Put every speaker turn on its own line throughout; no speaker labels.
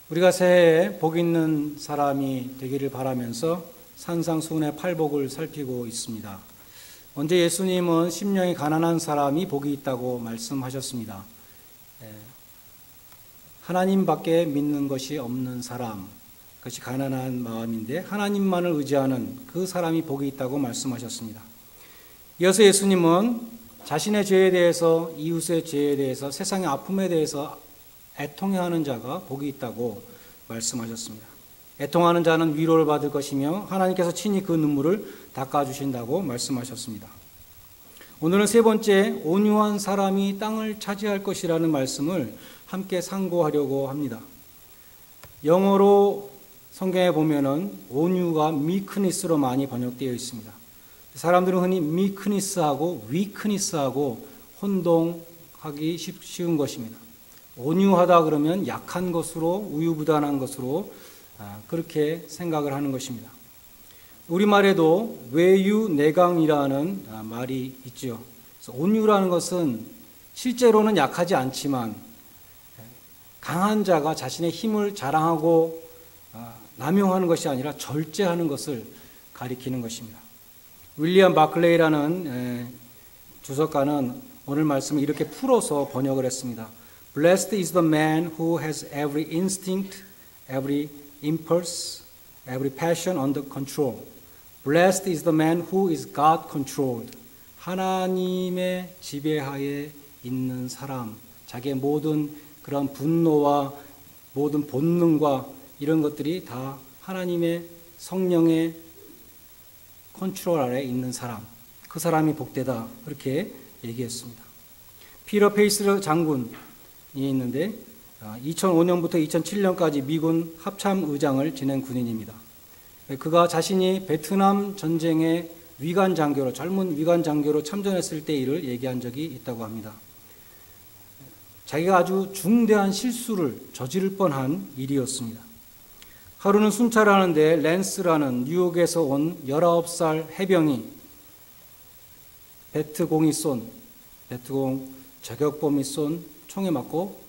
우리가 새해에 복 있는 사람이 되기를 바라면서 산상수훈의 팔복을 살피고 있습니다. 먼저 예수님은 심령이 가난한 사람이 복이 있다고 말씀하셨습니다. 하나님밖에 믿는 것이 없는 사람, 그것이 가난한 마음인데 하나님만을 의지하는 그 사람이 복이 있다고 말씀하셨습니다. 이어서 예수님은 자신의 죄에 대해서, 이웃의 죄에 대해서, 세상의 아픔에 대해서 애통해하는 자가 복이 있다고 말씀하셨습니다. 애통하는 자는 위로를 받을 것이며 하나님께서 친히 그 눈물을 닦아주신다고 말씀하셨습니다. 오늘은 세 번째, 온유한 사람이 땅을 차지할 것이라는 말씀을 함께 상고하려고 합니다. 영어로 성경에 보면은 온유가 meekness로 많이 번역되어 있습니다. 사람들은 흔히 meekness하고 weakness하고 혼동하기 쉬운 것입니다. 온유하다 그러면 약한 것으로, 우유부단한 것으로 그렇게 생각을 하는 것입니다. 우리말에도 외유내강이라는 말이 있죠. 그래서 온유라는 것은 실제로는 약하지 않지만 강한 자가 자신의 힘을 자랑하고 남용하는 것이 아니라 절제하는 것을 가리키는 것입니다. 윌리엄 바클레이라는 주석가는 오늘 말씀을 이렇게 풀어서 번역을 했습니다. Blessed is the man who has every instinct, every impulse, every passion under control. Blessed is the man who is God controlled. 하나님의 지배하에 있는 사람, 자기의 모든 그런 분노와 모든 본능과 이런 것들이 다 하나님의 성령의 컨트롤 아래에 있는 사람, 그 사람이 복되다, 그렇게 얘기했습니다. 피터 페이스 장군이 있는데 2005년부터 2007년까지 미군 합참의장을 지낸 군인입니다. 그가 자신이 베트남 전쟁의 위관 장교로, 젊은 위관 장교로 참전했을 때 일을 얘기한 적이 있다고 합니다. 자기가 아주 중대한 실수를 저지를 뻔한 일이었습니다. 하루는 순찰을 하는데 랜스라는 뉴욕에서 온 19살 해병이 베트공 저격범이 쏜 총에 맞고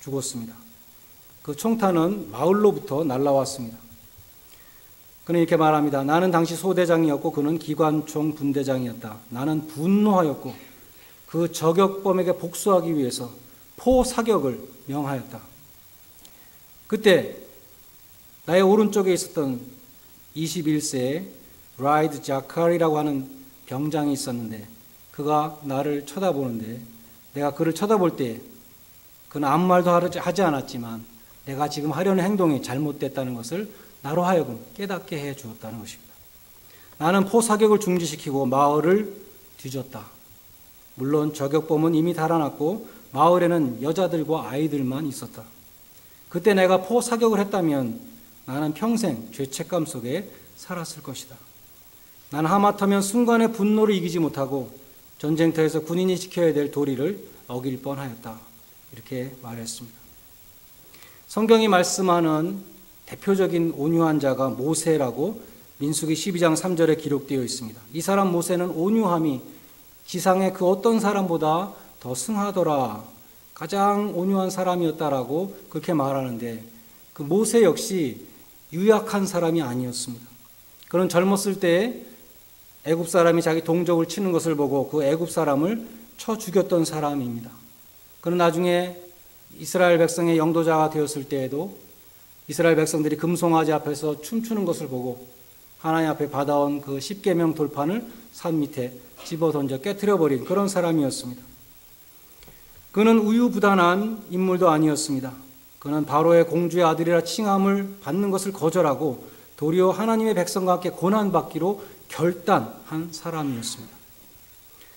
죽었습니다. 그 총탄은 마을로부터 날라왔습니다. 그는 이렇게 말합니다. 나는 당시 소대장이었고 그는 기관총 분대장이었다. 나는 분노하였고 그 저격범에게 복수하기 위해서 포사격을 명하였다. 그때 나의 오른쪽에 있었던 21세의 라이드 자카리라고 하는 병장이 있었는데 그가 나를 쳐다보는데 내가 그를 쳐다볼 때 그는 아무 말도 하지 않았지만 내가 지금 하려는 행동이 잘못됐다는 것을 나로 하여금 깨닫게 해 주었다는 것입니다. 나는 포사격을 중지시키고 마을을 뒤졌다. 물론 저격범은 이미 달아났고 마을에는 여자들과 아이들만 있었다. 그때 내가 포사격을 했다면 나는 평생 죄책감 속에 살았을 것이다. 나는 하마터면 순간의 분노를 이기지 못하고 전쟁터에서 군인이 지켜야 될 도리를 어길 뻔하였다. 이렇게 말했습니다. 성경이 말씀하는 대표적인 온유한 자가 모세라고 민수기 12장 3절에 기록되어 있습니다. 이 사람 모세는 온유함이 지상의 그 어떤 사람보다 더 승하더라. 가장 온유한 사람이었다라고 그렇게 말하는데 그 모세 역시 유약한 사람이 아니었습니다. 그는 젊었을 때 애굽 사람이 자기 동족을 치는 것을 보고 그 애굽 사람을 쳐 죽였던 사람입니다. 그는 나중에 이스라엘 백성의 영도자가 되었을 때에도 이스라엘 백성들이 금송아지 앞에서 춤추는 것을 보고 하나님 앞에 받아온 그 십계명 돌판을 산 밑에 집어 던져 깨트려버린 그런 사람이었습니다. 그는 우유부단한 인물도 아니었습니다. 그는 바로의 공주의 아들이라 칭함을 받는 것을 거절하고 도리어 하나님의 백성과 함께 고난받기로 결단한 사람이었습니다.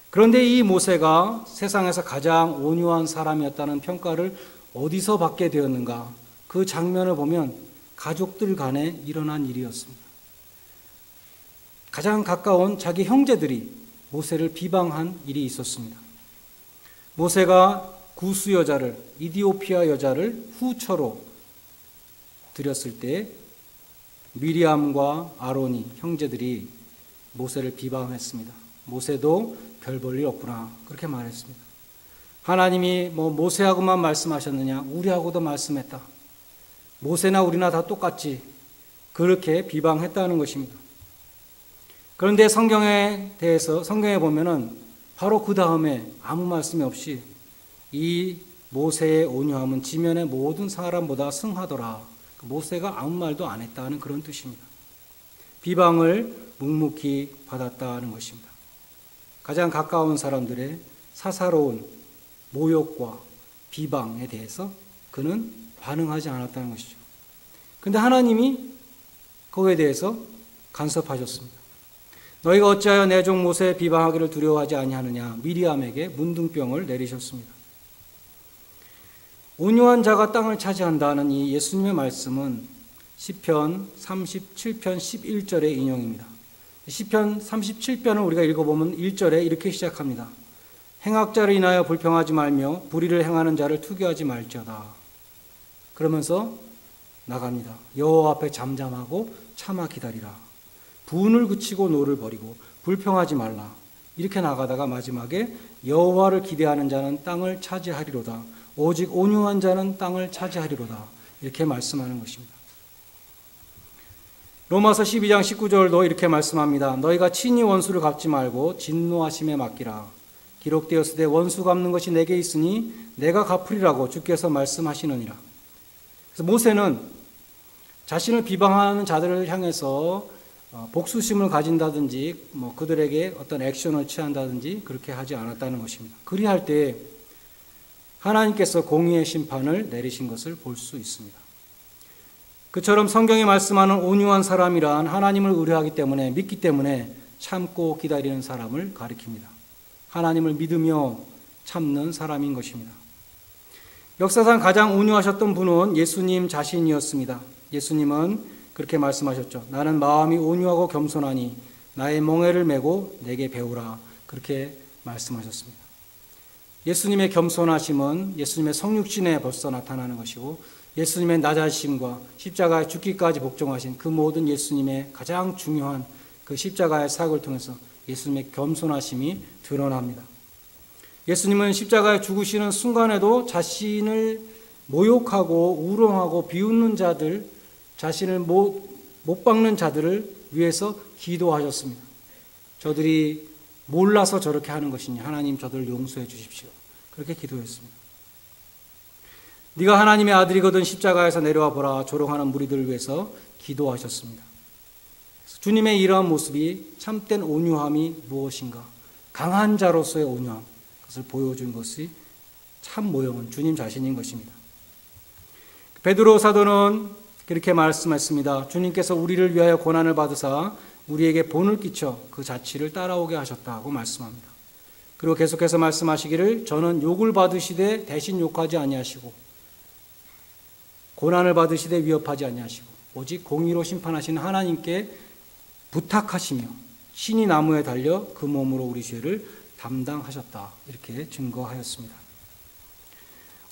그런데 이 모세가 세상에서 가장 온유한 사람이었다는 평가를 어디서 받게 되었는가? 그 장면을 보면 가족들 간에 일어난 일이었습니다. 가장 가까운 자기 형제들이 모세를 비방한 일이 있었습니다. 모세가 구스 여자를, 이디오피아 여자를 후처로 들였을 때 미리암과 아론이 형제들이 모세를 비방했습니다. 모세도 별 볼 일 없구나 그렇게 말했습니다. 하나님이 모세하고만 말씀하셨느냐? 우리하고도 말씀했다. 모세나 우리나 다 똑같지. 그렇게 비방했다는 것입니다. 그런데 성경에 보면은 바로 그 다음에 아무 말씀이 없이 이 모세의 온유함은 지면의 모든 사람보다 승하더라. 모세가 아무 말도 안 했다는 그런 뜻입니다. 비방을 묵묵히 받았다는 것입니다. 가장 가까운 사람들의 사사로운 모욕과 비방에 대해서 그는 반응하지 않았다는 것이죠. 그런데 하나님이 그거에 대해서 간섭하셨습니다. 너희가 어찌하여 내 종 모세의 비방하기를 두려워하지 아니하느냐. 미리암에게 문둥병을 내리셨습니다. 온유한 자가 땅을 차지한다는 이 예수님의 말씀은 시편 37편 11절의 인용입니다. 시편 37편을 우리가 읽어보면 1절에 이렇게 시작합니다. 행악자를 인하여 불평하지 말며 불의를 행하는 자를 투교하지 말지어다. 그러면서 나갑니다. 여호와 앞에 잠잠하고 참아 기다리라. 분을 그치고 노를 버리고 불평하지 말라. 이렇게 나가다가 마지막에 여호와를 기대하는 자는 땅을 차지하리로다. 오직 온유한 자는 땅을 차지하리로다. 이렇게 말씀하는 것입니다. 로마서 12장 19절도 이렇게 말씀합니다. 너희가 친히 원수를 갚지 말고 진노하심에 맡기라. 기록되었으되 원수 갚는 것이 내게 있으니 내가 갚으리라고 주께서 말씀하시느니라. 그래서 모세는 자신을 비방하는 자들을 향해서 복수심을 가진다든지 그들에게 어떤 액션을 취한다든지 그렇게 하지 않았다는 것입니다. 그리할 때 하나님께서 공의의 심판을 내리신 것을 볼 수 있습니다. 그처럼 성경이 말씀하는 온유한 사람이란 하나님을 의뢰하기 때문에 믿기 때문에 참고 기다리는 사람을 가리킵니다. 하나님을 믿으며 참는 사람인 것입니다. 역사상 가장 온유하셨던 분은 예수님 자신이었습니다. 예수님은 그렇게 말씀하셨죠. 나는 마음이 온유하고 겸손하니 나의 멍에를 메고 내게 배우라. 그렇게 말씀하셨습니다. 예수님의 겸손하심은 예수님의 성육신에 벌써 나타나는 것이고 예수님의 낮아심과 십자가에 죽기까지 복종하신 그 모든 예수님의 가장 중요한 그 십자가의 사역을 통해서 예수님의 겸손하심이 드러납니다. 예수님은 십자가에 죽으시는 순간에도 자신을 모욕하고 우롱하고 비웃는 자들, 자신을 못 박는 자들을 위해서 기도하셨습니다. 저들이 몰라서 저렇게 하는 것이니 하나님 저들을 용서해 주십시오. 그렇게 기도했습니다. 네가 하나님의 아들이거든 십자가에서 내려와 보라. 조롱하는 무리들을 위해서 기도하셨습니다. 주님의 이러한 모습이 참된 온유함이 무엇인가? 강한 자로서의 온유함, 그것을 보여준 것이 참 모형은 주님 자신인 것입니다. 베드로 사도는 그렇게 말씀했습니다. 주님께서 우리를 위하여 고난을 받으사 우리에게 본을 끼쳐 그 자취를 따라오게 하셨다고 말씀합니다. 그리고 계속해서 말씀하시기를 저는 욕을 받으시되 대신 욕하지 아니하시고 고난을 받으시되 위협하지 아니하시고 오직 공의로 심판하시는 하나님께 부탁하시며 신이 나무에 달려 그 몸으로 우리 죄를 담당하셨다. 이렇게 증거하였습니다.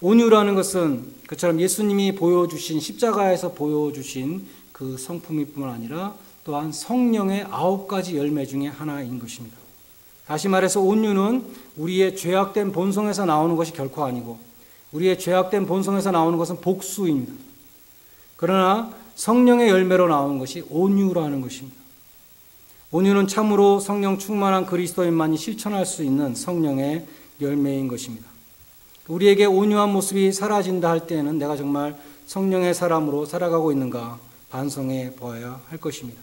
온유라는 것은 그처럼 예수님이 보여주신 십자가에서 보여주신 그 성품일 뿐만 아니라 또한 성령의 9가지 열매 중에 하나인 것입니다. 다시 말해서 온유는 우리의 죄악된 본성에서 나오는 것이 결코 아니고 우리의 죄악된 본성에서 나오는 것은 복수입니다. 그러나 성령의 열매로 나오는 것이 온유라는 것입니다. 온유는 참으로 성령 충만한 그리스도인만이 실천할 수 있는 성령의 열매인 것입니다. 우리에게 온유한 모습이 사라진다 할 때에는 내가 정말 성령의 사람으로 살아가고 있는가 반성해 보아야 할 것입니다.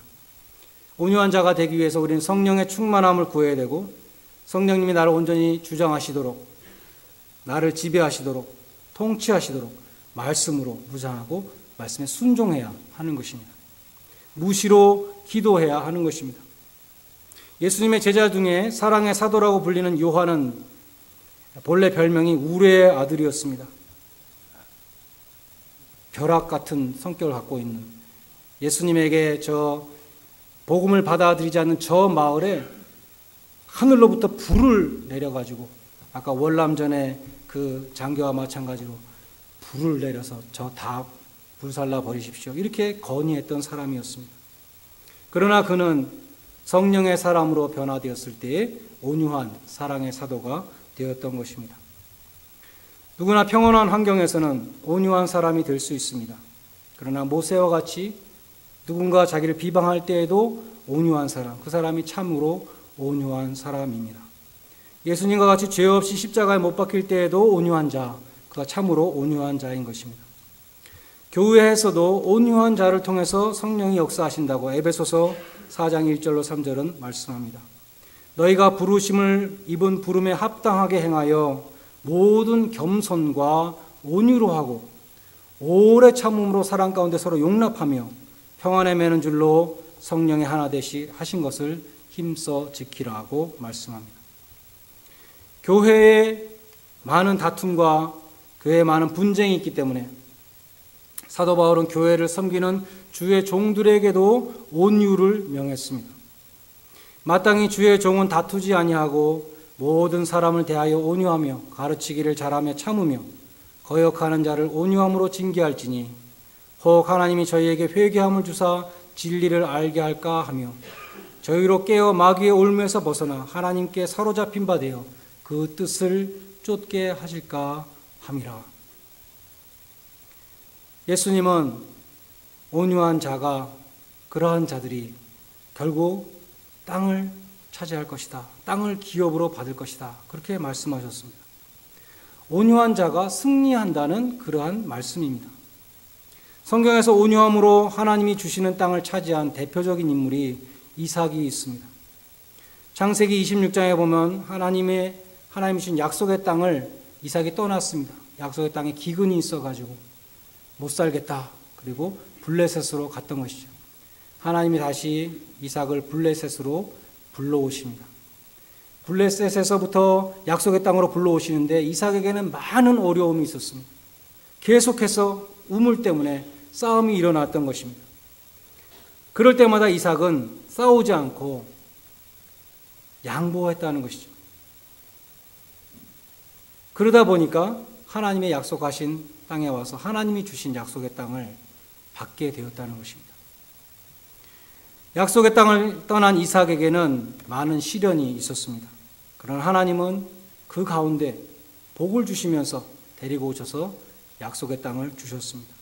온유한 자가 되기 위해서 우리는 성령의 충만함을 구해야 되고 성령님이 나를 온전히 주장하시도록 나를 지배하시도록 통치하시도록 말씀으로 무장하고 말씀에 순종해야 하는 것입니다. 무시로 기도해야 하는 것입니다. 예수님의 제자 중에 사랑의 사도라고 불리는 요한은 본래 별명이 우레의 아들이었습니다. 벼락 같은 성격을 갖고 있는 예수님에게 저 복음을 받아들이지 않는 저 마을에 하늘로부터 불을 내려가지고 아까 월남전에 그 장교와 마찬가지로 불을 내려서 저 다 불살라 버리십시오. 이렇게 건의했던 사람이었습니다. 그러나 그는 성령의 사람으로 변화되었을 때에 온유한 사랑의 사도가 되었던 것입니다. 누구나 평온한 환경에서는 온유한 사람이 될 수 있습니다. 그러나 모세와 같이 누군가 자기를 비방할 때에도 온유한 사람, 그 사람이 참으로 온유한 사람입니다. 예수님과 같이 죄 없이 십자가에 못 박힐 때에도 온유한 자, 그가 참으로 온유한 자인 것입니다. 교회에서도 온유한 자를 통해서 성령이 역사하신다고 에베소서 4장 1절로 3절은 말씀합니다. 너희가 부르심을 입은 부름에 합당하게 행하여 모든 겸손과 온유로 하고 오래 참음으로 사랑 가운데 서로 용납하며 평안에 매는 줄로 성령의 하나 되시 하신 것을 힘써 지키라고 말씀합니다. 교회에 많은 다툼과 교회에 많은 분쟁이 있기 때문에 사도 바울은 교회를 섬기는 주의 종들에게도 온유를 명했습니다. 마땅히 주의 종은 다투지 아니하고 모든 사람을 대하여 온유하며 가르치기를 잘하며 참으며 거역하는 자를 온유함으로 징계할지니 혹 하나님이 저희에게 회개함을 주사 진리를 알게 할까 하며 저희로 깨어 마귀의 올무에서 벗어나 하나님께 사로잡힌 바 되어 그 뜻을 쫓게 하실까 함이라. 예수님은 온유한 자가, 그러한 자들이 결국 땅을 차지할 것이다. 땅을 기업으로 받을 것이다. 그렇게 말씀하셨습니다. 온유한 자가 승리한다는 그러한 말씀입니다. 성경에서 온유함으로 하나님이 주시는 땅을 차지한 대표적인 인물이 이삭이 있습니다. 창세기 26장에 보면 하나님이 주신 약속의 땅을 이삭이 떠났습니다. 약속의 땅에 기근이 있어가지고 못 살겠다. 그리고 블레셋으로 갔던 것이죠. 하나님이 다시 이삭을 블레셋으로 불러오십니다. 블레셋에서부터 약속의 땅으로 불러오시는데 이삭에게는 많은 어려움이 있었습니다. 계속해서 우물 때문에 싸움이 일어났던 것입니다. 그럴 때마다 이삭은 싸우지 않고 양보했다는 것이죠. 그러다 보니까 하나님의 약속하신 땅에 와서 하나님이 주신 약속의 땅을 받게 되었다는 것입니다. 약속의 땅을 떠난 이삭에게는 많은 시련이 있었습니다. 그러나 하나님은 그 가운데 복을 주시면서 데리고 오셔서 약속의 땅을 주셨습니다.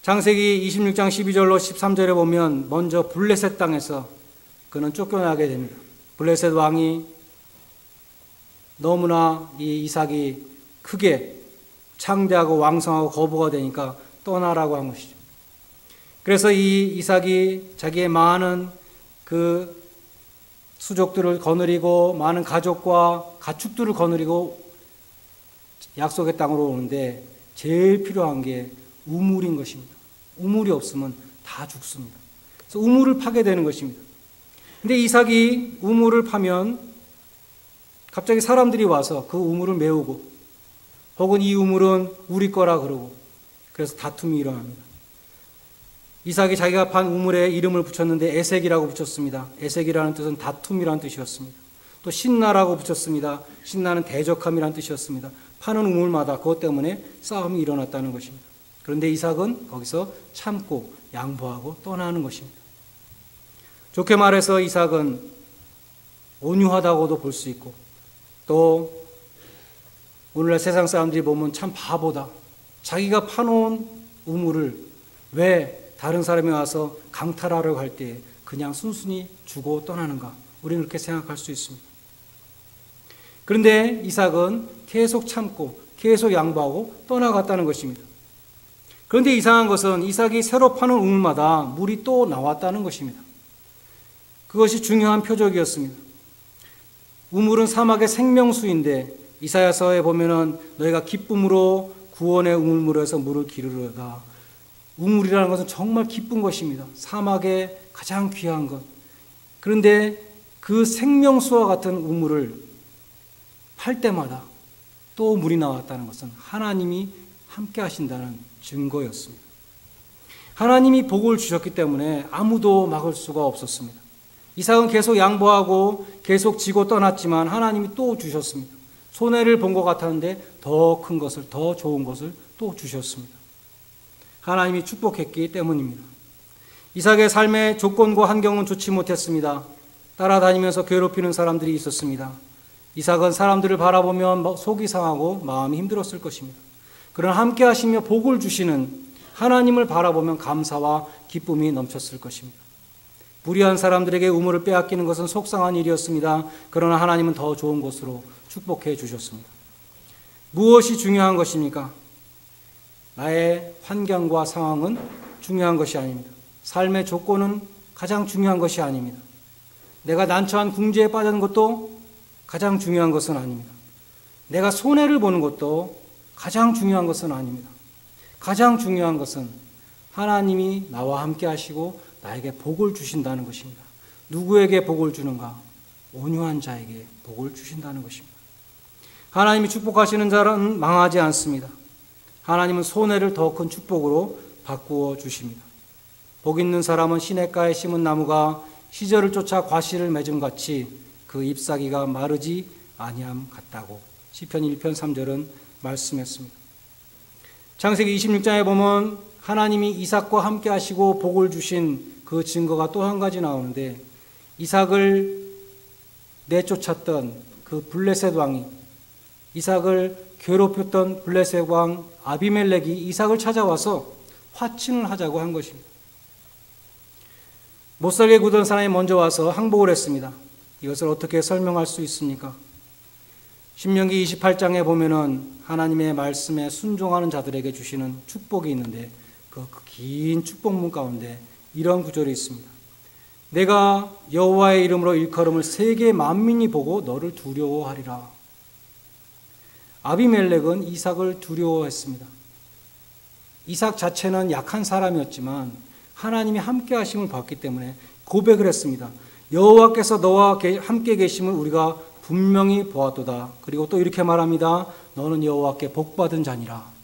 창세기 26장 12절로 13절에 보면 먼저 블레셋 땅에서 그는 쫓겨나게 됩니다. 블레셋 왕이 너무나 이 이삭이 크게 창대하고 왕성하고 거부가 되니까 떠나라고 한 것이죠. 그래서 이 이삭이 자기의 많은 그 수족들을 거느리고 많은 가족과 가축들을 거느리고 약속의 땅으로 오는데 제일 필요한 게 우물인 것입니다. 우물이 없으면 다 죽습니다. 그래서 우물을 파게 되는 것입니다. 근데 이삭이 우물을 파면 갑자기 사람들이 와서 그 우물을 메우고 혹은 이 우물은 우리 거라 그러고 그래서 다툼이 일어납니다. 이삭이 자기가 판 우물에 이름을 붙였는데 에색이라고 붙였습니다. 에색이라는 뜻은 다툼이라는 뜻이었습니다. 또 신나라고 붙였습니다. 신나는 대적함이라는 뜻이었습니다. 파는 우물마다 그것 때문에 싸움이 일어났다는 것입니다. 그런데 이삭은 거기서 참고 양보하고 떠나는 것입니다. 좋게 말해서 이삭은 온유하다고도 볼 수 있고 또 오늘날 세상 사람들이 보면 참 바보다. 자기가 파놓은 우물을 왜 다른 사람이 와서 강탈하려고 할 때 그냥 순순히 주고 떠나는가? 우리는 그렇게 생각할 수 있습니다. 그런데 이삭은 계속 참고 계속 양보하고 떠나갔다는 것입니다. 그런데 이상한 것은 이삭이 새로 파는 우물마다 물이 또 나왔다는 것입니다. 그것이 중요한 표적이었습니다. 우물은 사막의 생명수인데 이사야서에 보면은 너희가 기쁨으로 구원의 우물물에서 물을 기르려다. 우물이라는 것은 정말 기쁜 것입니다. 사막의 가장 귀한 것. 그런데 그 생명수와 같은 우물을 팔 때마다 또 물이 나왔다는 것은 하나님이 함께 하신다는 증거였습니다. 하나님이 복을 주셨기 때문에 아무도 막을 수가 없었습니다. 이삭은 계속 양보하고 계속 지고 떠났지만 하나님이 또 주셨습니다. 손해를 본 것 같았는데 더 큰 것을, 더 좋은 것을 또 주셨습니다. 하나님이 축복했기 때문입니다. 이삭의 삶의 조건과 환경은 좋지 못했습니다. 따라다니면서 괴롭히는 사람들이 있었습니다. 이삭은 사람들을 바라보면 속이 상하고 마음이 힘들었을 것입니다. 그러나 함께 하시며 복을 주시는 하나님을 바라보면 감사와 기쁨이 넘쳤을 것입니다. 불의한 사람들에게 우물을 빼앗기는 것은 속상한 일이었습니다. 그러나 하나님은 더 좋은 곳으로 축복해 주셨습니다. 무엇이 중요한 것입니까? 나의 환경과 상황은 중요한 것이 아닙니다. 삶의 조건은 가장 중요한 것이 아닙니다. 내가 난처한 궁지에 빠진 것도 가장 중요한 것은 아닙니다. 내가 손해를 보는 것도 가장 중요한 것은 아닙니다. 가장 중요한 것은 하나님이 나와 함께 하시고 나에게 복을 주신다는 것입니다. 누구에게 복을 주는가? 온유한 자에게 복을 주신다는 것입니다. 하나님이 축복하시는 자는 망하지 않습니다. 하나님은 손해를 더 큰 축복으로 바꾸어 주십니다. 복 있는 사람은 시냇가에 심은 나무가 시절을 쫓아 과실을 맺음 같이 그 잎사귀가 마르지 아니함 같다고 시편 1편 3절은 말씀했습니다. 창세기 26장에 보면 하나님이 이삭과 함께 하시고 복을 주신 그 증거가 또 한 가지 나오는데, 이삭을 내쫓았던 그 블레셋 왕이, 이삭을 괴롭혔던 블레셋 왕 아비멜렉이 이삭을 찾아와서 화친을 하자고 한 것입니다. 못살게 굴던 사람이 먼저 와서 항복을 했습니다. 이것을 어떻게 설명할 수 있습니까? 신명기 28장에 보면은 하나님의 말씀에 순종하는 자들에게 주시는 축복이 있는데, 그 긴 축복문 가운데 이런 구절이 있습니다. 내가 여호와의 이름으로 일컬음을 세계 만민이 보고 너를 두려워하리라. 아비멜렉은 이삭을 두려워했습니다. 이삭 자체는 약한 사람이었지만 하나님이 함께 하심을 봤기 때문에 고백을 했습니다. 여호와께서 너와 함께 계심을 우리가 분명히 보았도다. 그리고 또 이렇게 말합니다. 너는 여호와께 복받은 자니라.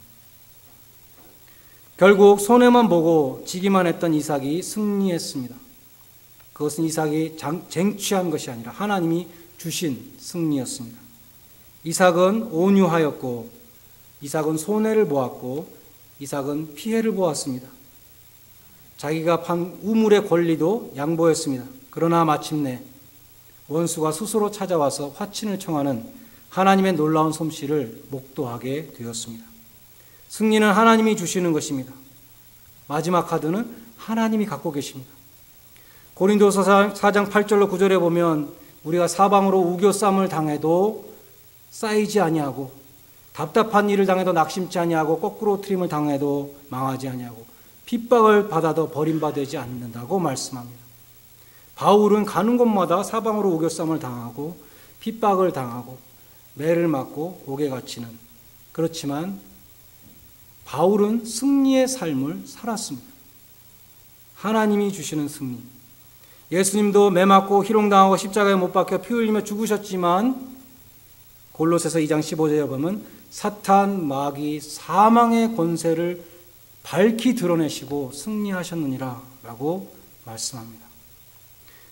결국 손해만 보고 지기만 했던 이삭이 승리했습니다. 그것은 이삭이 쟁취한 것이 아니라 하나님이 주신 승리였습니다. 이삭은 온유하였고, 이삭은 손해를 보았고, 이삭은 피해를 보았습니다. 자기가 판 우물의 권리도 양보했습니다. 그러나 마침내 원수가 스스로 찾아와서 화친을 청하는 하나님의 놀라운 솜씨를 목도하게 되었습니다. 승리는 하나님이 주시는 것입니다. 마지막 카드는 하나님이 갖고 계십니다. 고린도서 4장 8절로 9절에 보면 우리가 사방으로 우겨쌈을 당해도 쌓이지 아니하고, 답답한 일을 당해도 낙심치 아니하고, 거꾸로 트림을 당해도 망하지 아니하고, 핍박을 받아도 버림받지 않는다고 말씀합니다. 바울은 가는 곳마다 사방으로 우겨쌈을 당하고 핍박을 당하고 매를 맞고 옥에 갇히는, 그렇지만 바울은 승리의 삶을 살았습니다. 하나님이 주시는 승리. 예수님도 매 맞고 희롱당하고 십자가에 못 박혀 피 흘리며 죽으셨지만 골로새서 2장 15절에 보면 사탄, 마귀, 사망의 권세를 밝히 드러내시고 승리하셨느니라 라고 말씀합니다.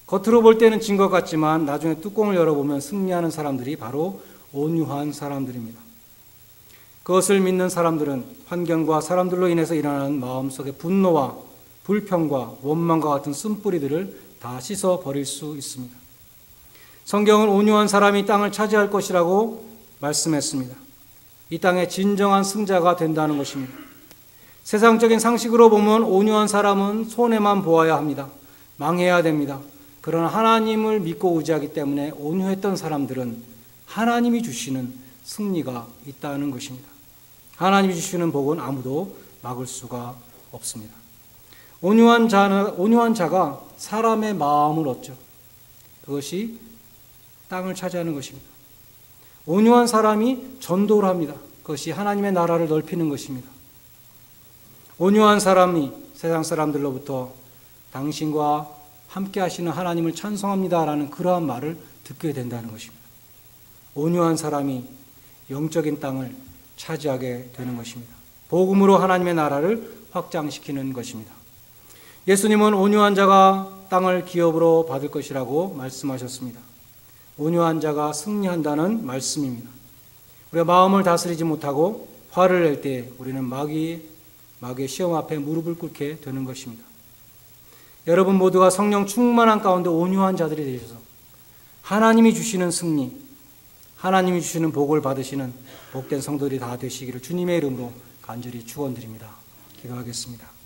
겉으로 볼 때는 진 것 같지만 나중에 뚜껑을 열어보면 승리하는 사람들이 바로 온유한 사람들입니다. 그것을 믿는 사람들은 환경과 사람들로 인해서 일어나는 마음속의 분노와 불평과 원망과 같은 쓴뿌리들을 다 씻어버릴 수 있습니다. 성경은 온유한 사람이 땅을 차지할 것이라고 말씀했습니다. 이 땅의 진정한 승자가 된다는 것입니다. 세상적인 상식으로 보면 온유한 사람은 손해만 보아야 합니다. 망해야 됩니다. 그러나 하나님을 믿고 의지하기 때문에 온유했던 사람들은 하나님이 주시는 승리가 있다는 것입니다. 하나님이 주시는 복은 아무도 막을 수가 없습니다. 온유한 자가 사람의 마음을 얻죠. 그것이 땅을 차지하는 것입니다. 온유한 사람이 전도를 합니다. 그것이 하나님의 나라를 넓히는 것입니다. 온유한 사람이 세상 사람들로부터 당신과 함께 하시는 하나님을 찬송합니다라는 그러한 말을 듣게 된다는 것입니다. 온유한 사람이 영적인 땅을 차지하게 되는 것입니다. 복음으로 하나님의 나라를 확장시키는 것입니다. 예수님은 온유한 자가 땅을 기업으로 받을 것이라고 말씀하셨습니다. 온유한 자가 승리한다는 말씀입니다. 우리가 마음을 다스리지 못하고 화를 낼 때 우리는 마귀의 시험 앞에 무릎을 꿇게 되는 것입니다. 여러분 모두가 성령 충만한 가운데 온유한 자들이 되셔서 하나님이 주시는 승리, 하나님이 주시는 복을 받으시는 복된 성도들이 다 되시기를 주님의 이름으로 간절히 축원드립니다. 기도하겠습니다.